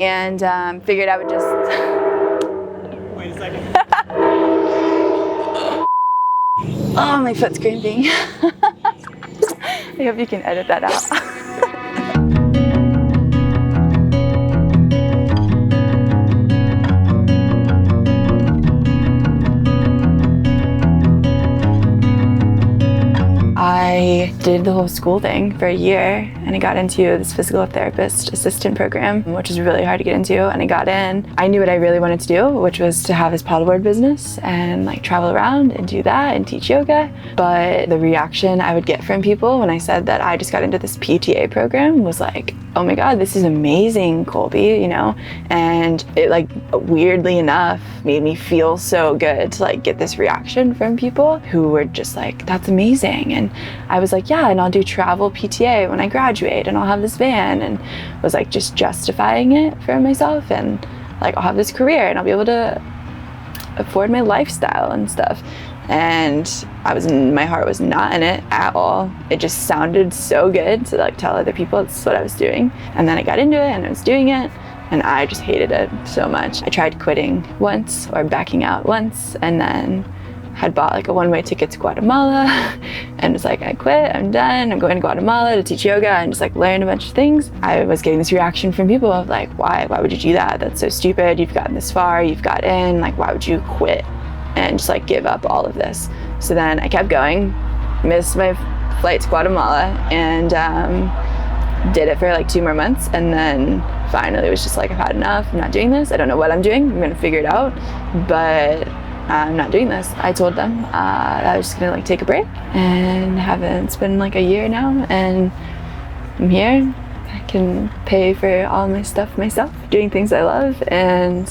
and figured I would just... Wait a second. Oh, my foot's cramping. I hope you can edit that out. I did the whole school thing for a year, and I got into this physical therapist assistant program, which is really hard to get into, and I got in. I knew what I really wanted to do, which was to have this paddleboard business and like travel around and do that and teach yoga. But the reaction I would get from people when I said that I just got into this PTA program was like, oh my God, this is amazing, Kolbie, you know? And it like weirdly enough made me feel so good to like get this reaction from people who were just like, that's amazing. And I was like, yeah, and I'll do travel PTA when I graduate, and I'll have this van, and was like just justifying it for myself, and like I'll have this career and I'll be able to afford my lifestyle and stuff. And my heart was not in it at all. It just sounded so good to like tell other people it's what I was doing. And then I got into it and I was doing it, and I just hated it so much. I tried quitting once or backing out once, and then had bought like a one-way ticket to Guatemala and was like, I quit, I'm done, I'm going to Guatemala to teach yoga and just like learn a bunch of things. I was getting this reaction from people of like, why would you do that? That's so stupid. You've gotten this far, you've got in, like why would you quit and just like give up all of this? So then I kept going, missed my flight to Guatemala, and did it for like 2 more months, and then finally was just like, I've had enough, I'm not doing this, I don't know what I'm doing, I'm gonna figure it out, but I'm not doing this. I told them that I was just gonna like take a break, and it's been like a year now, and I'm here. I can pay for all my stuff myself, doing things I love, and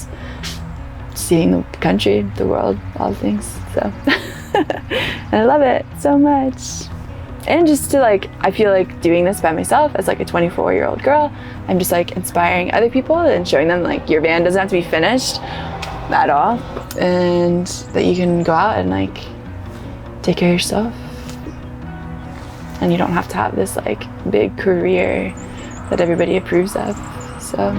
seeing the country, the world, all things. So and I love it so much. And just to like, I feel like doing this by myself as like a 24-year-old girl, I'm just like inspiring other people and showing them like your van doesn't have to be finished at all, and that you can go out and like take care of yourself, and you don't have to have this like big career that everybody approves of. So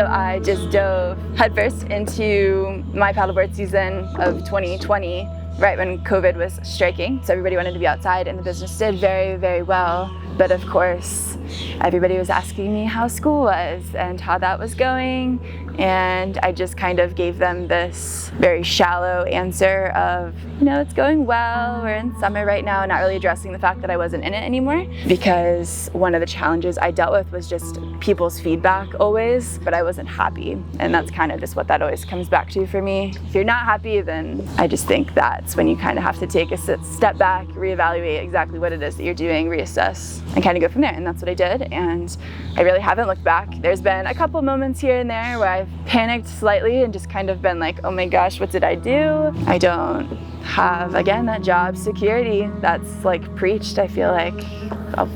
I just dove headfirst into my paddleboard season of 2020, right when COVID was striking. So everybody wanted to be outside, and the business did very, very well. But of course, everybody was asking me how school was and how that was going. And I just kind of gave them this very shallow answer of, you know, it's going well, we're in summer right now, not really addressing the fact that I wasn't in it anymore. Because one of the challenges I dealt with was just people's feedback always, but I wasn't happy. And that's kind of just what that always comes back to for me. If you're not happy, then I just think that's when you kind of have to take a step back, reevaluate exactly what it is that you're doing, reassess, and kind of go from there. And that's what I did. And I really haven't looked back. There's been a couple moments here and there where I've panicked slightly and just kind of been like, oh my gosh, what did I do? I don't have, again, that job security that's like preached, I feel like,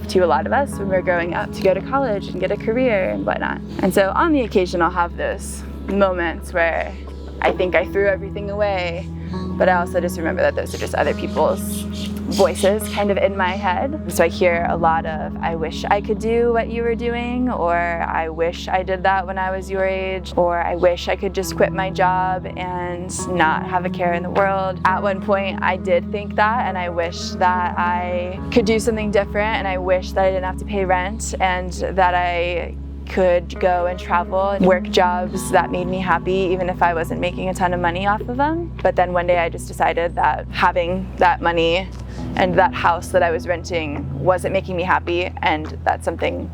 to a lot of us when we're growing up to go to college and get a career and whatnot. And so on the occasion, I'll have those moments where I think I threw everything away, but I also just remember that those are just other people's voices kind of in my head. So I hear a lot of, I wish I could do what you were doing, or I wish I did that when I was your age, or I wish I could just quit my job and not have a care in the world. At one point I did think that, and I wish that I could do something different, and I wish that I didn't have to pay rent, and that I could go and travel and work jobs that made me happy even if I wasn't making a ton of money off of them. But then one day I just decided that having that money and that house that I was renting wasn't making me happy, and that something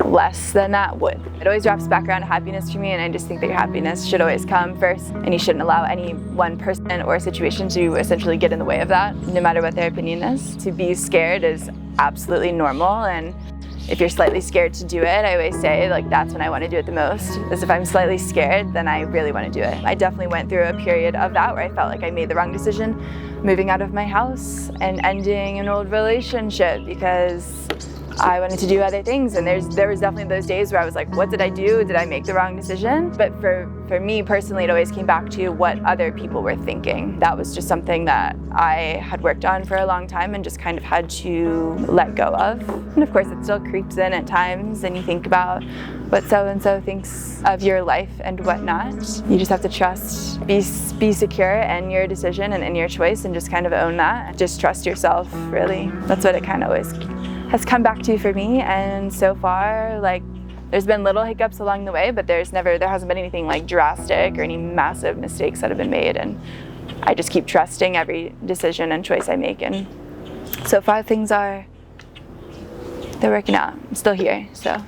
less than that would. It always wraps back around to happiness for me, and I just think that your happiness should always come first, and you shouldn't allow any one person or situation to essentially get in the way of that, no matter what their opinion is. To be scared is absolutely normal, and if you're slightly scared to do it, I always say, like, that's when I want to do it the most. Is if I'm slightly scared, then I really want to do it. I definitely went through a period of that where I felt like I made the wrong decision moving out of my house and ending an old relationship, because I wanted to do other things, and there was definitely those days where I was like, what did I do? Did I make the wrong decision? But for me personally, it always came back to what other people were thinking. That was just something that I had worked on for a long time and just kind of had to let go of. And of course it still creeps in at times, and you think about what so-and-so thinks of your life and whatnot. You just have to trust, be secure in your decision and in your choice, and just kind of own that. Just trust yourself, really. That's what it kind of always has come back to for me. And so far, like, there's been little hiccups along the way, but there hasn't been anything like drastic or any massive mistakes that have been made. And I just keep trusting every decision and choice I make. And so far they're working out. I'm still here, so.